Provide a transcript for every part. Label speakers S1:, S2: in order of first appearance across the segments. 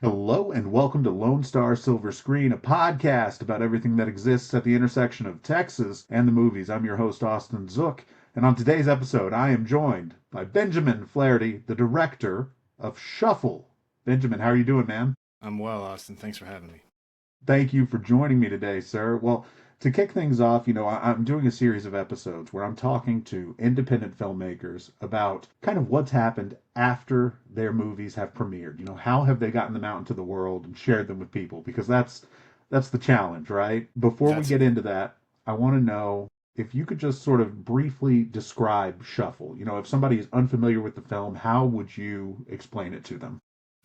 S1: Hello and welcome to Lone Star Silver Screen, a podcast about everything that exists at the intersection of Texas and the movies. I'm your host, Austin Zook, and on today's episode, I am joined by Benjamin Flaherty, the director of Shuffle. Benjamin, how are you doing, man?
S2: I'm well, Austin. Thanks for having me.
S1: Thank you for joining me today, sir. Well, to kick things off, I'm doing a series of episodes where I'm talking to independent filmmakers about kind of what's happened after their movies have premiered. How have they gotten them out into the world and shared them with people? Because that's the challenge, right? Before we
S2: That's
S1: get into that, I want to know if you could just sort of briefly describe Shuffle. If somebody is unfamiliar with the film, how would you explain it to them?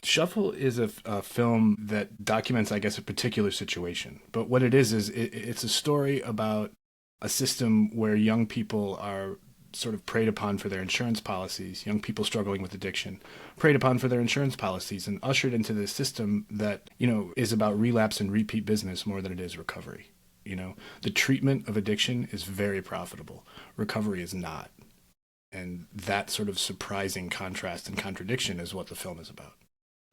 S2: Shuffle is a film that documents, I guess, a particular situation. But what it is it's a story about a system where young people are sort of preyed upon for their insurance policies, young people struggling with addiction, preyed upon for their insurance policies, and ushered into this system that, is about relapse and repeat business more than it is recovery. The treatment of addiction is very profitable. Recovery is not. And that sort of surprising contrast and contradiction is what the film is about.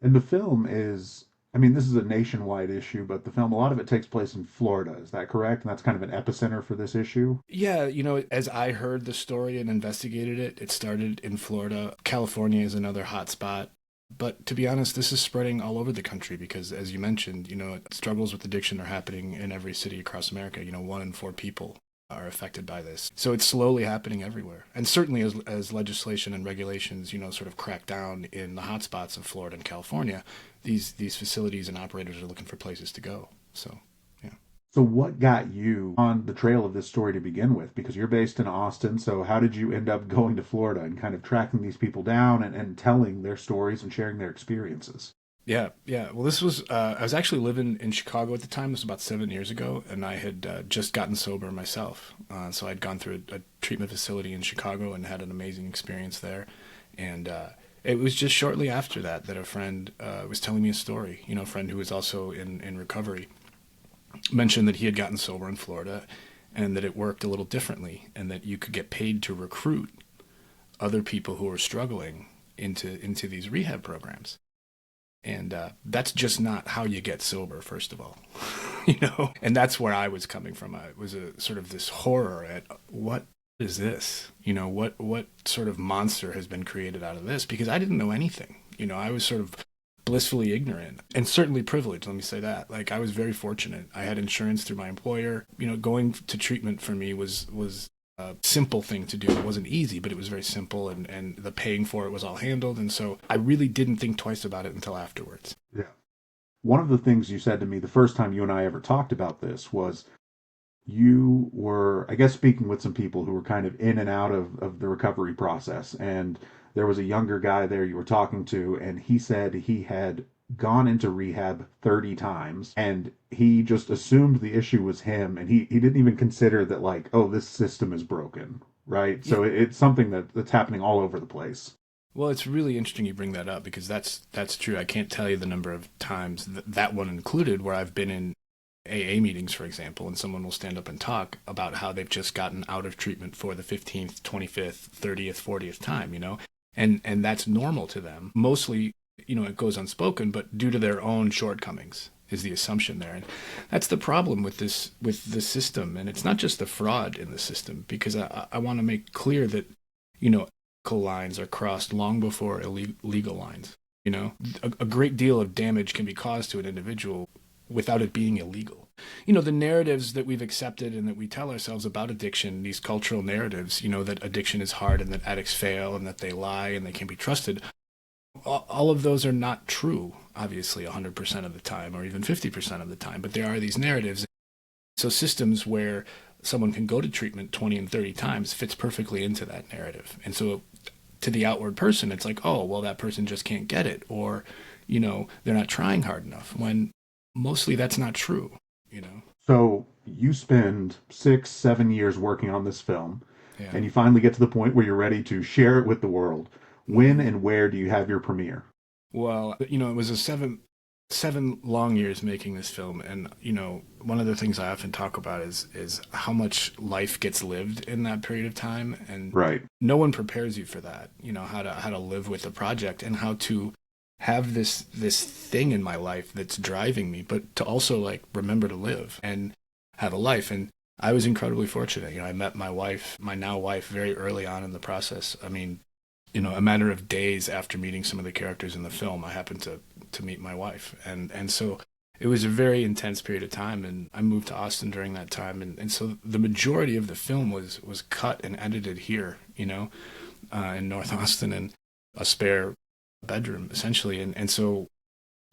S1: And the film is, I mean, this is a nationwide issue, but the film, a lot of it takes place in Florida. Is that correct? And that's kind of an epicenter for this issue?
S2: Yeah, as I heard the story and investigated it, it started in Florida. California is another hot spot. But to be honest, this is spreading all over the country because, as you mentioned, struggles with addiction are happening in every city across America. 1 in 4 people are affected by this. So it's slowly happening everywhere. And certainly as legislation and regulations, sort of crack down in the hotspots of Florida and California, these facilities and operators are looking for places to go. So, yeah.
S1: So, what got you on the trail of this story to begin with? Because you're based in Austin, so how did you end up going to Florida and kind of tracking these people down and telling their stories and sharing their experiences?
S2: Yeah, yeah. Well, this was, I was actually living in Chicago at the time. This was about 7 years ago, and I had just gotten sober myself. So I'd gone through a treatment facility in Chicago and had an amazing experience there. And it was just shortly after that that a friend was telling me a story. A friend who was also in recovery mentioned that he had gotten sober in Florida and that it worked a little differently and that you could get paid to recruit other people who were struggling into these rehab programs. And that's just not how you get sober, first of all, And that's where I was coming from. It was a sort of this horror at what is this? What sort of monster has been created out of this? Because I didn't know anything. I was sort of blissfully ignorant and certainly privileged. Let me say that. Like I was very fortunate. I had insurance through my employer. Going to treatment for me was a simple thing to do. It wasn't easy, but it was very simple, and the paying for it was all handled. And so I really didn't think twice about it until afterwards.
S1: Yeah. One of the things you said to me the first time you and I ever talked about this was you were, I guess, speaking with some people who were kind of in and out of the recovery process. And there was a younger guy there you were talking to, and he said he had gone into rehab 30 times and he just assumed the issue was him. And he didn't even consider that, like, oh, this system is broken, right?
S2: Yeah.
S1: So it's something that's happening all over the place.
S2: Well, it's really interesting you bring that up because that's true. I can't tell you the number of times that one included where I've been in AA meetings, for example, and someone will stand up and talk about how they've just gotten out of treatment for the 15th, 25th, 30th, 40th time, and that's normal to them. Mostly, it goes unspoken, but due to their own shortcomings is the assumption there. And that's the problem with the system. And it's not just the fraud in the system, because I want to make clear that, ethical lines are crossed long before illegal lines. A great deal of damage can be caused to an individual without it being illegal. The narratives that we've accepted and that we tell ourselves about addiction, these cultural narratives, that addiction is hard and that addicts fail and that they lie and they can't be trusted, all of those are not true, obviously, 100% of the time or even 50% of the time, but there are these narratives. So systems where someone can go to treatment 20 and 30 times fits perfectly into that narrative. And so to the outward person, it's like, oh, well, that person just can't get it, or, they're not trying hard enough, when mostly that's not true.
S1: So you spend 6, 7 years working on this film,
S2: Yeah.
S1: and you finally get to the point where you're ready to share it with the world. When
S2: Mhm.
S1: and where do you have your premiere?
S2: Well, it was a seven long years making this film, and one of the things I often talk about is how much life gets lived in that period of time, and
S1: Right.
S2: no one prepares you for that. How to live with a project and how to have this thing in my life that's driving me, but to also like remember to live and have a life. And I was incredibly fortunate. I met my wife, my now wife, very early on in the process. I mean, a matter of days after meeting some of the characters in the film, I happened to meet my wife, and so it was a very intense period of time. And I moved to Austin during that time, and so the majority of the film was cut and edited here, in North Austin, in a spare bedroom essentially. And so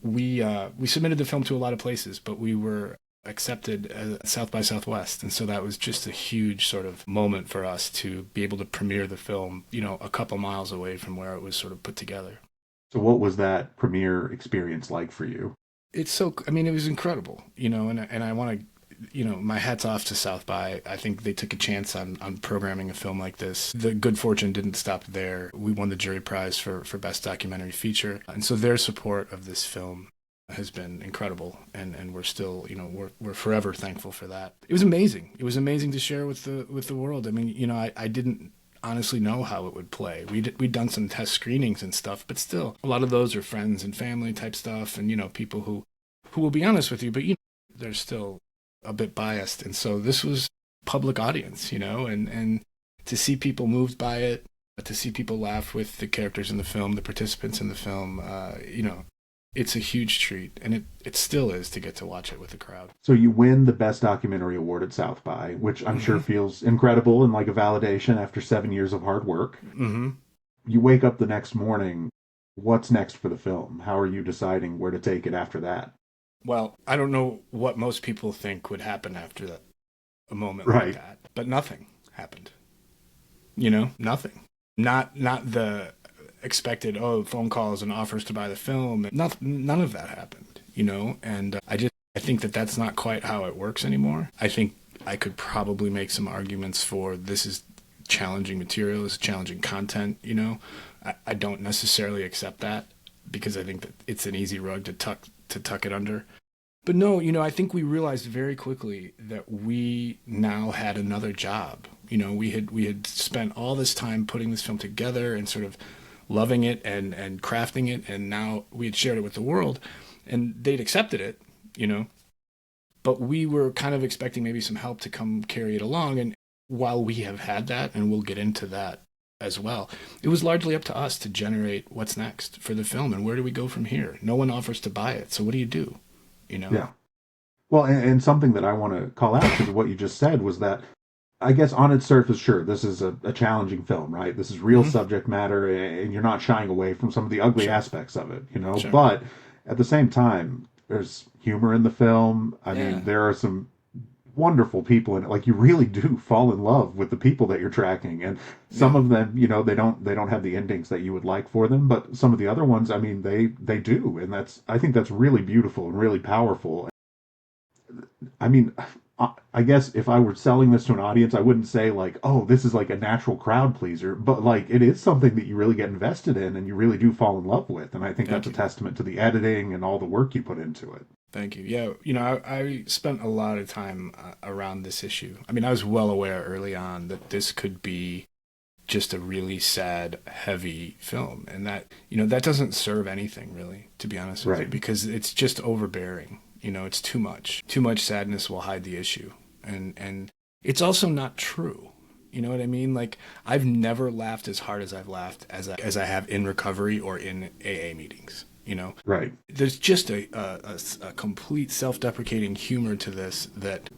S2: we submitted the film to a lot of places, but we were accepted at South by Southwest. And so that was just a huge sort of moment for us to be able to premiere the film, a couple miles away from where it was sort of put together.
S1: So what was that premiere experience like for you?
S2: I mean, it was incredible, and I want to, my hat's off to South by. I think they took a chance on programming a film like this. The good fortune didn't stop there. We won the jury prize for Best Documentary Feature. And so their support of this film has been incredible, and we're still, we're forever thankful for that. It was amazing. It was amazing to share with the world. I mean, I didn't honestly know how it would play. We'd done some test screenings and stuff, but still, a lot of those are friends and family type stuff, and people who will be honest with you, but they're still a bit biased. And so this was public audience, and to see people moved by it, to see people laugh with the characters in the film, the participants in the film, it's a huge treat, and it still is to get to watch it with the crowd.
S1: So you win the Best Documentary Award at South by, which I'm sure feels incredible and like a validation after 7 years of hard work.
S2: Mm-hmm.
S1: You wake up the next morning. What's next for the film? How are you deciding where to take it after that?
S2: Well, I don't know what most people think would happen after that, a moment
S1: Right.
S2: like that, but nothing happened. Nothing. Not the expected, phone calls and offers to buy the film. None of that happened, and I think that that's not quite how it works anymore. I think I could probably make some arguments for this is challenging material, this is challenging content, I don't necessarily accept that because I think that it's an easy rug to tuck it under. But no, I think we realized very quickly that we now had another job. We had spent all this time putting this film together and sort of loving it and crafting it, and now we had shared it with the world, and they'd accepted it, but we were kind of expecting maybe some help to come carry it along. And while we have had that, and we'll get into that as well, it was largely up to us to generate what's next for the film and where do we go from here. No one offers to buy it, so what do you do?
S1: Yeah. Well, and something that I want to call out because of what you just said was that I guess on its surface, sure, this is a challenging film, right? This is real subject matter, and you're not shying away from some of the ugly aspects of it,
S2: Sure.
S1: But at the same time, there's humor in the film. I mean, there are some wonderful people in it. Like, you really do fall in love with the people that you're tracking, and some of them, they don't have the endings that you would like for them, but some of the other ones, I mean, they do, and I think that's really beautiful and really powerful. I mean, I guess if I were selling this to an audience, I wouldn't say like, oh, this is like a natural crowd pleaser, but like it is something that you really get invested in and you really do fall in love with. And I think that's a testament to the editing and all the work you put into it.
S2: Thank you. Yeah, I spent a lot of time around this issue. I mean, I was well aware early on that this could be just a really sad, heavy film, and that that doesn't serve anything really, to be honest with you, because it's just overbearing. It's too much. Too much sadness will hide the issue. And it's also not true. You know what I mean? Like, I've never laughed as hard as I've laughed as I have in recovery or in AA meetings.
S1: Right.
S2: There's just a complete self-deprecating humor to this that,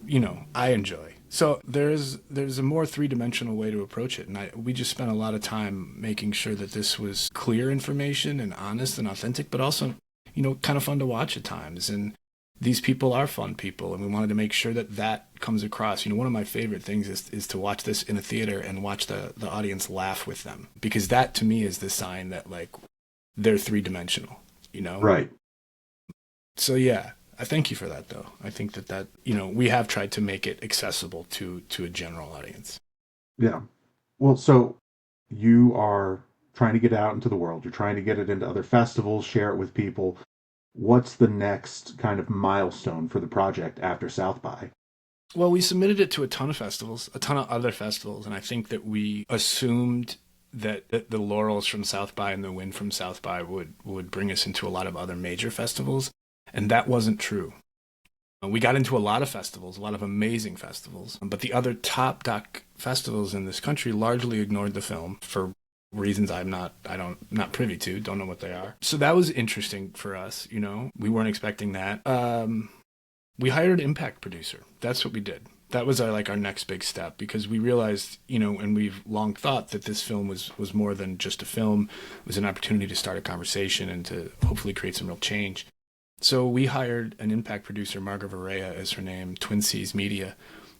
S2: I enjoy. So there's a more three-dimensional way to approach it. And we just spent a lot of time making sure that this was clear information and honest and authentic, but also, kind of fun to watch at times. And these people are fun people, and we wanted to make sure that comes across. One of my favorite things is to watch this in a theater and watch the audience laugh with them, because that to me is the sign that like they're three-dimensional,
S1: Right.
S2: So yeah, I thank you for that though. I think that we have tried to make it accessible to a general audience.
S1: Yeah. Well, so you are trying to get out into the world. You're trying to get it into other festivals, share it with people. What's the next kind of milestone for the project after South by?
S2: Well, we submitted it to a ton of festivals, a ton of other festivals, and I think that we assumed that the laurels from South by and the win from South by would bring us into a lot of other major festivals, and that wasn't true. We got into a lot of festivals, a lot of amazing festivals, but the other top doc festivals in this country largely ignored the film for reasons not privy to, don't know what they are. So that was interesting for us, you know. We weren't expecting that. We hired an impact producer. That's what we did. That was our next big step, because we realized, you know, and we've long thought that this film was more than just a film. It was an opportunity to start a conversation and to hopefully create some real change. So we hired an impact producer, Marga Varela is her name, Twin Seas Media,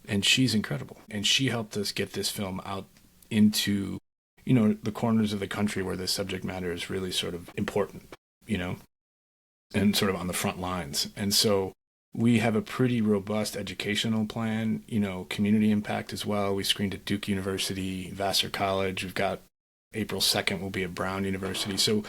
S2: and she's incredible. And she helped us get this film out into, you know, the corners of the country where this subject matter is really sort of important, you know, and sort of on the front lines. And so we have a pretty robust educational plan, you know, community impact as well. We screened at Duke University, Vassar College. We've got April 2nd will be at Brown University. So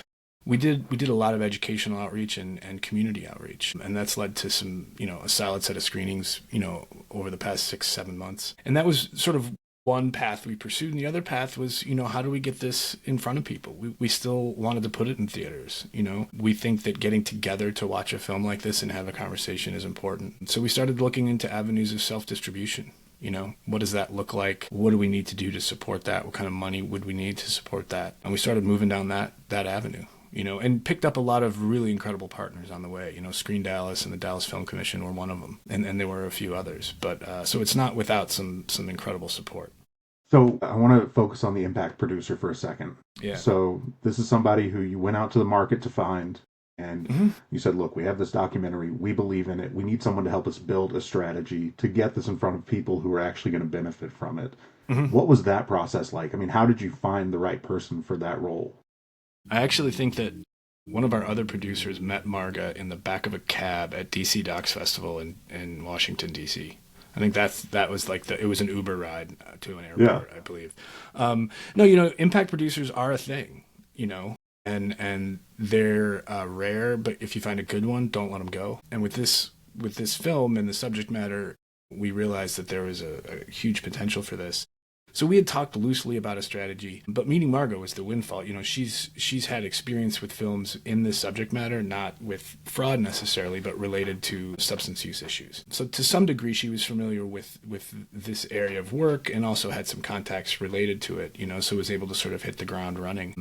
S2: we did a lot of educational outreach and community outreach, and that's led to some, you know, a solid set of screenings, you know, over the past 6-7 months. And that was sort of one path we pursued, and the other path was, you know, how do we get this in front of people? We still wanted to put it in theaters, you know. We think that getting together to watch a film like this and have a conversation is important. So we started looking into avenues of self-distribution. You know, what does that look like? What do we need to do to support that? What kind of money would we need to support that? And we started moving down that avenue, you know, and picked up a lot of really incredible partners on the way. You know, Screen Dallas and the Dallas Film Commission were one of them, and there were a few others. But so it's not without some incredible support.
S1: So I want to focus on the impact producer for a second.
S2: Yeah.
S1: So this is somebody who you went out to the market to find, and you said, look, we have this documentary. We believe in it. We need someone to help us build a strategy to get this in front of people who are actually going to benefit from it. What was that process like? I mean, how did you find the right person for that role?
S2: I actually think that one of our other producers met Marga in the back of a cab at DC Docs Festival in Washington, D.C. I think that was like it was an Uber ride to an airport, yeah. I believe. No, you know, impact producers are a thing, you know, and they're rare, but if you find a good one, don't let them go. And with this film and the subject matter, we realized that there was a huge potential for this. So we had talked loosely about a strategy, but meeting Margot was the windfall. You know, she's had experience with films in this subject matter, not with fraud necessarily, but related to substance use issues. So to some degree, she was familiar with this area of work and also had some contacts related to it, you know, so was able to sort of hit the ground running.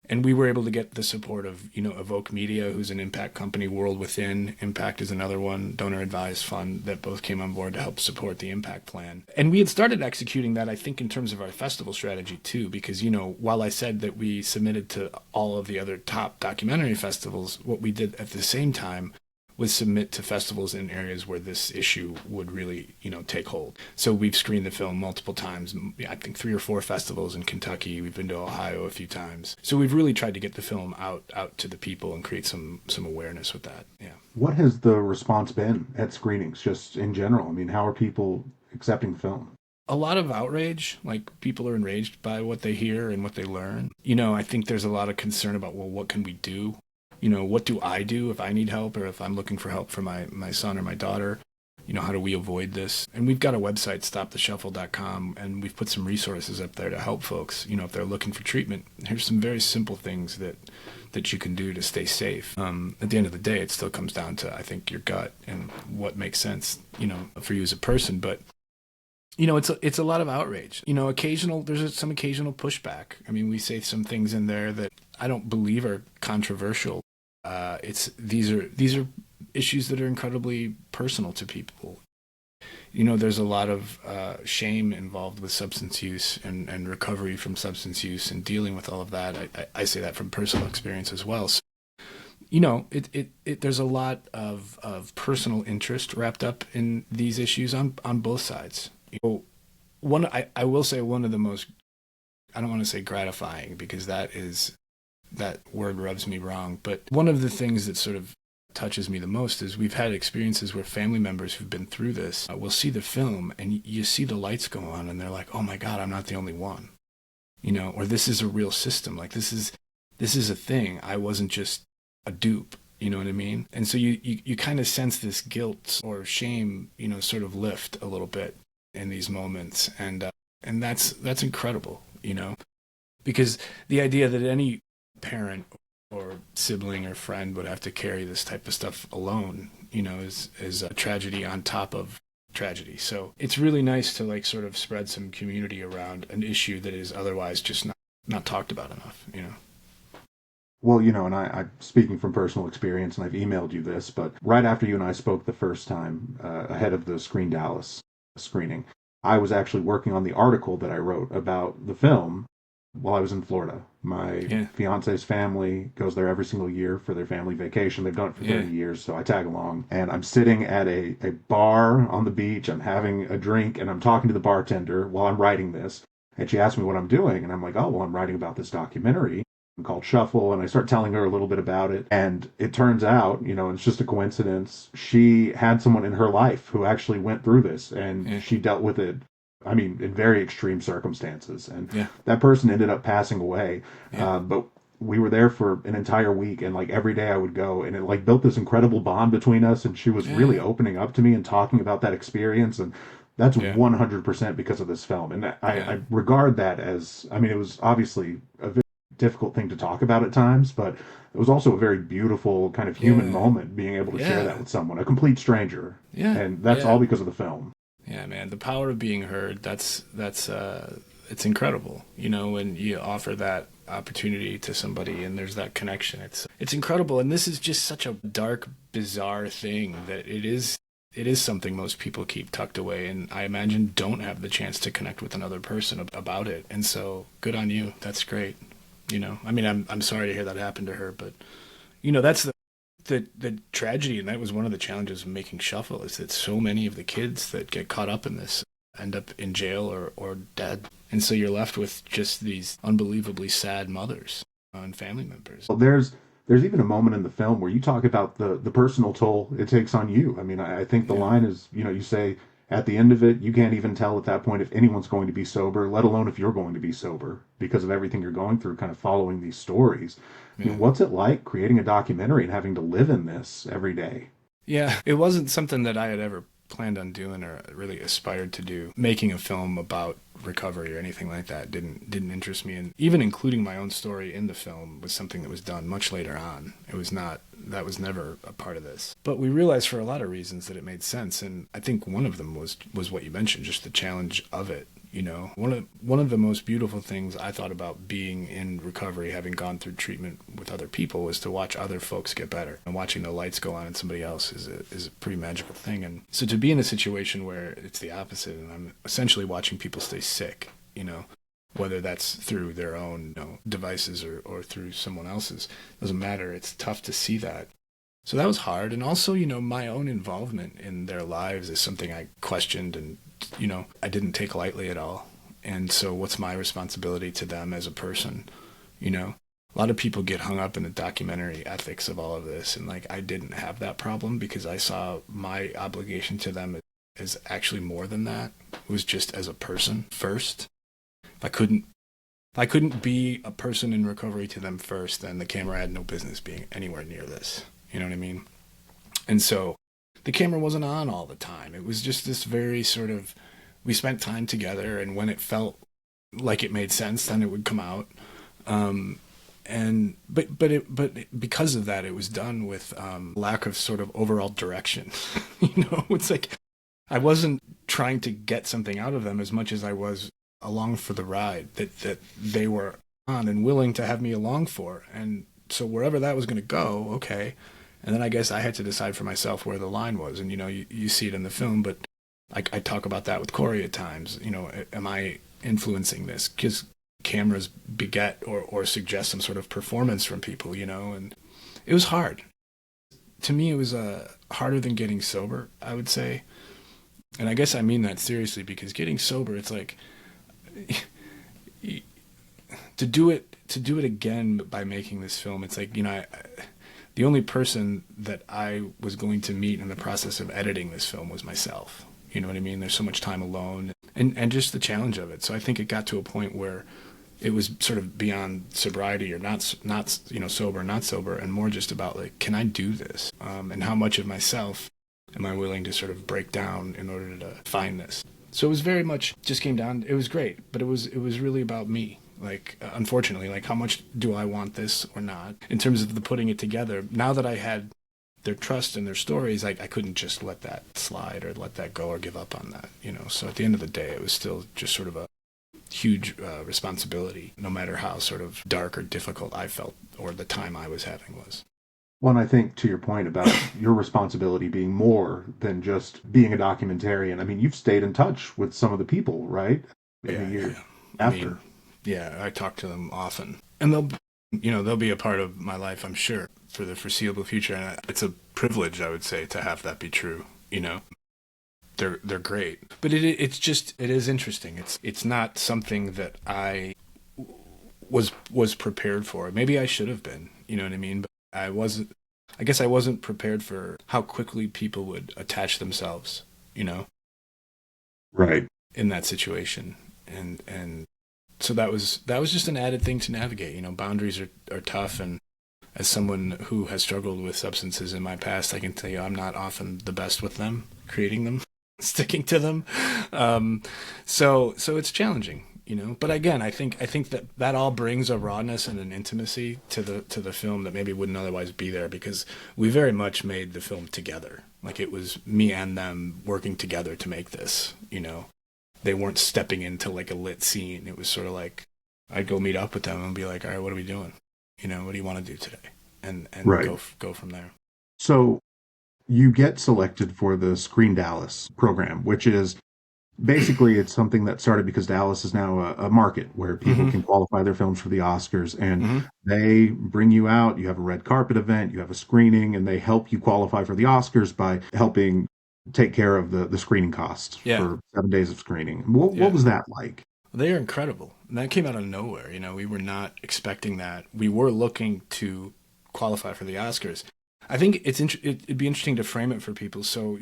S2: And we were able to get the support of, you know, Evoke Media, who's an impact company. World Within Impact is another one, donor advised fund, that both came on board to help support the impact plan. And we had started executing that, I think, in terms of our festival strategy too, because, you know, while I said that we submitted to all of the other top documentary festivals, what we did at the same time was submit to festivals in areas where this issue would really, you know, take hold. So we've screened the film multiple times, I think 3 or 4 festivals in Kentucky. We've been to Ohio a few times. So we've really tried to get the film out to the people and create some awareness with that. Yeah.
S1: What has the response been at screenings, just in general? I mean, how are people accepting the film?
S2: A lot of outrage, like people are enraged by what they hear and what they learn. You know, I think there's a lot of concern about, well, what can we do? You know, what do I do if I need help or if I'm looking for help for my son or my daughter? You know, how do we avoid this? And we've got a website, stoptheshuffle.com, and we've put some resources up there to help folks. You know, if they're looking for treatment, here's some very simple things that you can do to stay safe. At the end of the day, it still comes down to, I think, your gut and what makes sense, you know, for you as a person. But, you know, it's a lot of outrage. You know, there's some occasional pushback. I mean, we say some things in there that I don't believe are controversial. These are issues that are incredibly personal to people. You know, there's a lot of shame involved with substance use and recovery from substance use and dealing with all of that. I say that from personal experience as well. So, you know, there's a lot of personal interest wrapped up in these issues on both sides. You know, I will say one of the most, I don't want to say gratifying because that word rubs me wrong, but one of the things that sort of touches me the most is we've had experiences where family members who've been through this will see the film and you see the lights go on and they're like, oh my God, I'm not the only one, you know, or this is a real system. Like this is a thing. I wasn't just a dupe, you know what I mean? And so you kind of sense this guilt or shame, you know, sort of lift a little bit in these moments. And that's incredible, you know? Because the idea that any parent or sibling or friend would have to carry this type of stuff alone, is a tragedy on top of tragedy. So it's really nice to like sort of spread some community around an issue that is otherwise just not talked about enough.
S1: Well, and I'm speaking from personal experience, and I've emailed you this, but right after you and I spoke the first time, ahead of the Screen Dallas screening, I was actually working on the article that I wrote about the film while I was in Florida. My
S2: Yeah.
S1: fiance's family goes there every single year for their family vacation. They've done it for
S2: Yeah.
S1: 30 years, so I tag along. And I'm sitting at a bar on the beach. I'm having a drink, and I'm talking to the bartender while I'm writing this. And she asked me what I'm doing, and I'm like, oh, well, I'm writing about this documentary called Shuffle, and I start telling her a little bit about it. And it turns out, it's just a coincidence. She had someone in her life who actually went through this, and
S2: Yeah.
S1: she dealt with it. I mean, in very extreme circumstances, and
S2: Yeah.
S1: that person ended up passing away.
S2: Yeah.
S1: But we were there for an entire week, and like every day I would go, and it like built this incredible bond between us. And she was really
S2: Yeah.
S1: opening up to me and talking about that experience, and that's
S2: Yeah.
S1: 100% because of this film. And
S2: Yeah.
S1: I regard that as, I mean, it was obviously a very difficult thing to talk about at times, but it was also a very beautiful kind of human
S2: Yeah.
S1: moment being able to share that
S2: Yeah.
S1: with someone, a complete stranger.
S2: Yeah.
S1: And that's
S2: Yeah.
S1: all because of the film.
S2: Yeah, man, the power of being heard, that's it's incredible. When you offer that opportunity to somebody and there's that connection. It's incredible, and this is just such a dark, bizarre thing that it is something most people keep tucked away, and I imagine don't have the chance to connect with another person about it. And so good on you. That's great. I mean, I'm sorry to hear that happened to her, but that's the tragedy, and that was one of the challenges of making Shuffle, is that so many of the kids that get caught up in this end up in jail or dead. And so you're left with just these unbelievably sad mothers and family members.
S1: Well, there's even a moment in the film where you talk about the personal toll it takes on you. I mean, I think the
S2: Yeah.
S1: line is, you say at the end of it, you can't even tell at that point if anyone's going to be sober, let alone if you're going to be sober because of everything you're going through, kind of following these stories. I
S2: Yeah.
S1: mean, what's it like creating a documentary and having to live in this every day?
S2: Yeah. It wasn't something that I had ever planned on doing or really aspired to do. Making a film about recovery or anything like that didn't interest me, and even including my own story in the film was something that was done much later on. That was never a part of this. But we realized for a lot of reasons that it made sense, and I think one of them was what you mentioned, just the challenge of it. One of the most beautiful things I thought about being in recovery, having gone through treatment with other people, was to watch other folks get better. And watching the lights go on in somebody else is a pretty magical thing. And so to be in a situation where it's the opposite, and I'm essentially watching people stay sick, whether that's through their own devices or through someone else's, doesn't matter. It's tough to see that. So that was hard. And also, my own involvement in their lives is something I questioned and I didn't take lightly at all. And so what's my responsibility to them as a person? A lot of people get hung up in the documentary ethics of all of this. And like, I didn't have that problem because I saw my obligation to them as actually more than that. It was just as a person first. If I couldn't be a person in recovery to them first, then the camera had no business being anywhere near this. You know what I mean? And so the camera wasn't on all the time. It was just this very sort of, we spent time together, and when it felt like it made sense, then it would come out. But because of that, it was done with lack of sort of overall direction. It's like I wasn't trying to get something out of them as much as I was along for the ride that they were on and willing to have me along for. And so wherever that was going to go, okay. And then I guess I had to decide for myself where the line was. And, you see it in the film, but I talk about that with Corey at times. Am I influencing this? Because cameras beget or suggest some sort of performance from people, and it was hard. To me, it was harder than getting sober, I would say. And I guess I mean that seriously, because getting sober, it's like to do it again by making this film. It's like, the only person that I was going to meet in the process of editing this film was myself. You know what I mean? There's so much time alone and just the challenge of it. So I think it got to a point where it was sort of beyond sobriety or not sober or not sober, and more just about like, can I do this? And how much of myself am I willing to sort of break down in order to find this? So it was very much just came down. It was great, but it was really about me. Like, unfortunately, like, how much do I want this or not? In terms of the putting it together, now that I had their trust and their stories, I couldn't just let that slide or let that go or give up on that, So at the end of the day, it was still just sort of a huge responsibility, no matter how sort of dark or difficult I felt or the time I was having was.
S1: Well, and I think to your point about your responsibility being more than just being a documentarian, I mean, you've stayed in touch with some of the people, right? In the
S2: Yeah,
S1: year
S2: yeah. I
S1: after.
S2: mean, yeah, I talk to them often, and they'll be a part of my life, I'm sure, for the foreseeable future. And it's a privilege, I would say, to have that be true. They're great, but it is interesting. It's not something that I was prepared for. Maybe I should have been. You know what I mean? But I wasn't. I guess I wasn't prepared for how quickly people would attach themselves.
S1: Right.
S2: In that situation, and so that was just an added thing to navigate. Boundaries are tough, and as someone who has struggled with substances in my past, I can tell you I'm not often the best with them, creating them, sticking to them. So it's challenging, But again, I think that all brings a rawness and an intimacy to the film that maybe wouldn't otherwise be there, because we very much made the film together. Like, it was me and them working together to make this, They weren't stepping into like a lit scene. It was sort of like I'd go meet up with them and be like, all right, what are we doing? What do you want to do today? And
S1: Right.
S2: go from there.
S1: So you get selected for the Screen Dallas program, which is basically it's something that started because Dallas is now a market where people
S2: Mm-hmm.
S1: can qualify their films for the Oscars, and
S2: Mm-hmm.
S1: they bring you out. You have a red carpet event, you have a screening, and they help you qualify for the Oscars by helping take care of the screening costs
S2: Yeah.
S1: for 7 days of screening. What
S2: Yeah.
S1: was that like?
S2: They are incredible. And that came out of nowhere. We were not expecting that. We were looking to qualify for the Oscars. I think it'd be interesting to frame it for people. So,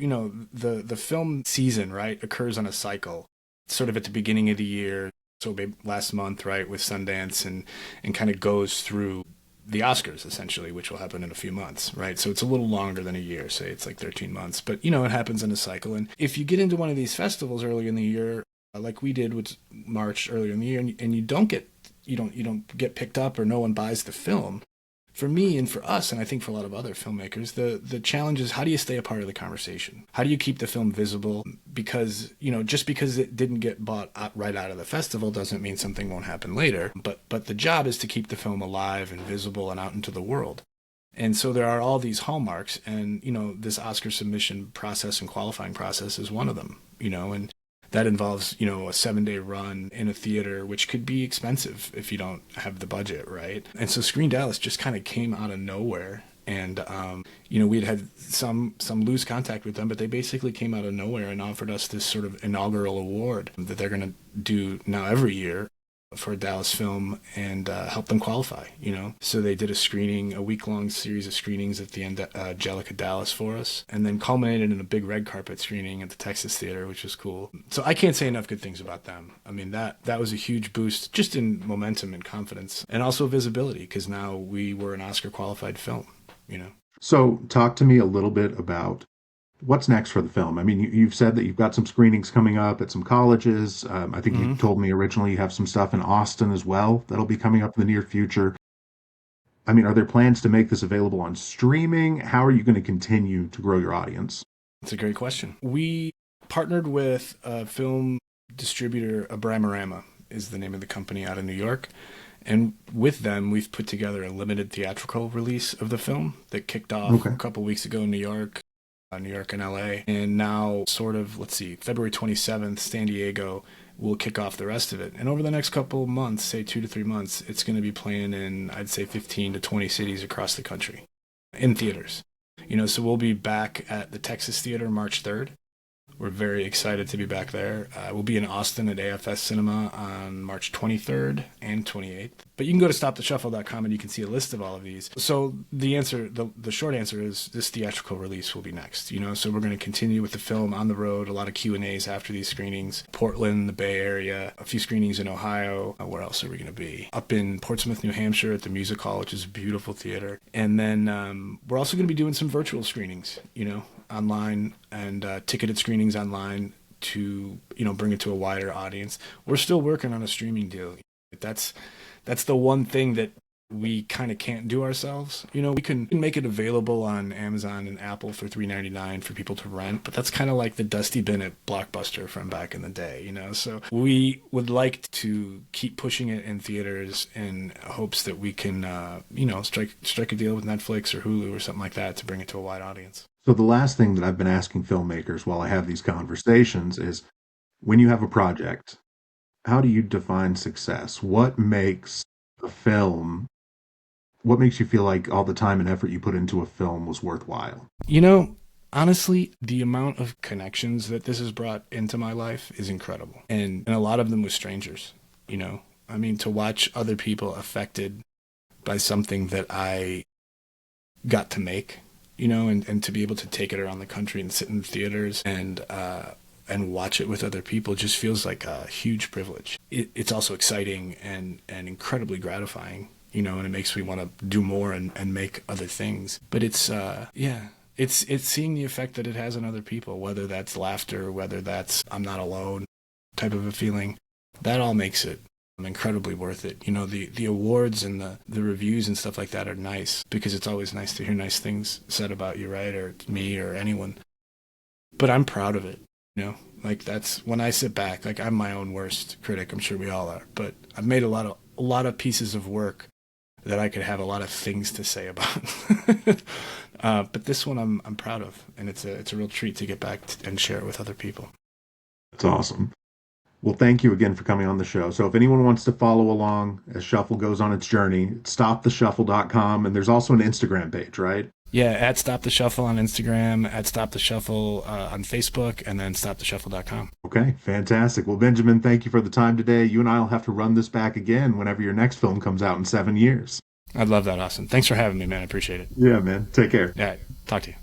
S2: the film season, right, occurs on a cycle, sort of at the beginning of the year. So maybe last month, right, with Sundance, and kind of goes through the Oscars, essentially, which will happen in a few months, right? So it's a little longer than a year, say it's like 13 months. But, it happens in a cycle. And if you get into one of these festivals early in the year, like we did with March earlier in the year, and you don't get picked up, or no one buys the film. For me and for us, and I think for a lot of other filmmakers, the challenge is, how do you stay a part of the conversation? How do you keep the film visible? Because, just because it didn't get bought right out of the festival doesn't mean something won't happen later. But the job is to keep the film alive and visible and out into the world. And so there are all these hallmarks, and, this Oscar submission process and qualifying process is one of them, and that involves, a 7-day run in a theater, which could be expensive if you don't have the budget, right? And so Screen Dallas just kind of came out of nowhere. And, we had some loose contact with them, but they basically came out of nowhere and offered us this sort of inaugural award that they're going to do now every year for a Dallas film, and help them qualify, So they did a week-long series of screenings at the end of Angelica Dallas for us, and then culminated in a big red carpet screening at the Texas Theater, which was cool. So I can't say enough good things about them. I mean, that was a huge boost just in momentum and confidence, and also visibility, because now we were an Oscar-qualified film.
S1: So talk to me a little bit about what's next for the film. I mean, you've said that you've got some screenings coming up at some colleges. I think you
S2: Mm-hmm.
S1: told me originally you have some stuff in Austin as well that'll be coming up in the near future. I mean, are there plans to make this available on streaming? How are you going to continue to grow your audience?
S2: That's a great question. We partnered with a film distributor, Abramarama is the name of the company, out of New York. And with them, we've put together a limited theatrical release of the film that kicked off
S1: Okay.
S2: a couple weeks ago in New York and LA. And now, sort of, let's see, February 27th, San Diego will kick off the rest of it. And over the next couple of months, say 2 to 3 months, it's going to be playing in, I'd say, 15 to 20 cities across the country in theaters. So we'll be back at the Texas Theater March 3rd. We're very excited to be back there. We'll be in Austin at AFS Cinema on March 23rd and 28th. But you can go to stoptheshuffle.com and you can see a list of all of these. So the short answer is this theatrical release will be next. So we're going to continue with the film on the road, a lot of Q&As after these screenings. Portland, the Bay Area, a few screenings in Ohio. Where else are we going to be? Up in Portsmouth, New Hampshire at the Music Hall, which is a beautiful theater. And then we're also going to be doing some virtual screenings, online, and ticketed screenings online to bring it to a wider audience. We're still working on a streaming deal. That's the one thing that we kind of can't do ourselves. We can make it available on Amazon and Apple for $3.99 for people to rent, but that's kind of like the dusty bin at Blockbuster from back in the day. So we would like to keep pushing it in theaters in hopes that we can, strike a deal with Netflix or Hulu or something like that to bring it to a wide audience.
S1: So the last thing that I've been asking filmmakers while I have these conversations is, when you have a project, how do you define success? A film what makes you feel like all the time and effort you put into a film was worthwhile?
S2: Honestly, the amount of connections that this has brought into my life is incredible. And a lot of them with strangers. I mean, to watch other people affected by something that I got to make, and to be able to take it around the country and sit in theaters and watch it with other people just feels like a huge privilege. It's also exciting and incredibly gratifying, and it makes me want to do more and make other things. But it's seeing the effect that it has on other people, whether that's laughter, whether that's I'm not alone type of a feeling. That all makes it incredibly worth it. The awards and the reviews and stuff like that are nice because it's always nice to hear nice things said about you, right? Or me or anyone. But I'm proud of it. Like that's when I sit back, like I'm my own worst critic. I'm sure we all are, but I've made a lot of pieces of work that I could have a lot of things to say about. But this one I'm proud of, and it's a real treat to get back and share it with other people.
S1: That's awesome. Well, thank you again for coming on the show. So if anyone wants to follow along as Shuffle goes on its journey, stoptheshuffle.com, and there's also an Instagram page, right?
S2: Yeah, at Stop the Shuffle on Instagram, at Stop the Shuffle on Facebook, and then stoptheshuffle.com.
S1: Okay, fantastic. Well, Benjamin, thank you for the time today. You and I will have to run this back again whenever your next film comes out in 7 years.
S2: I'd love that, Austin. Thanks for having me, man. I appreciate it.
S1: Yeah, man. Take care.
S2: Yeah, talk to you.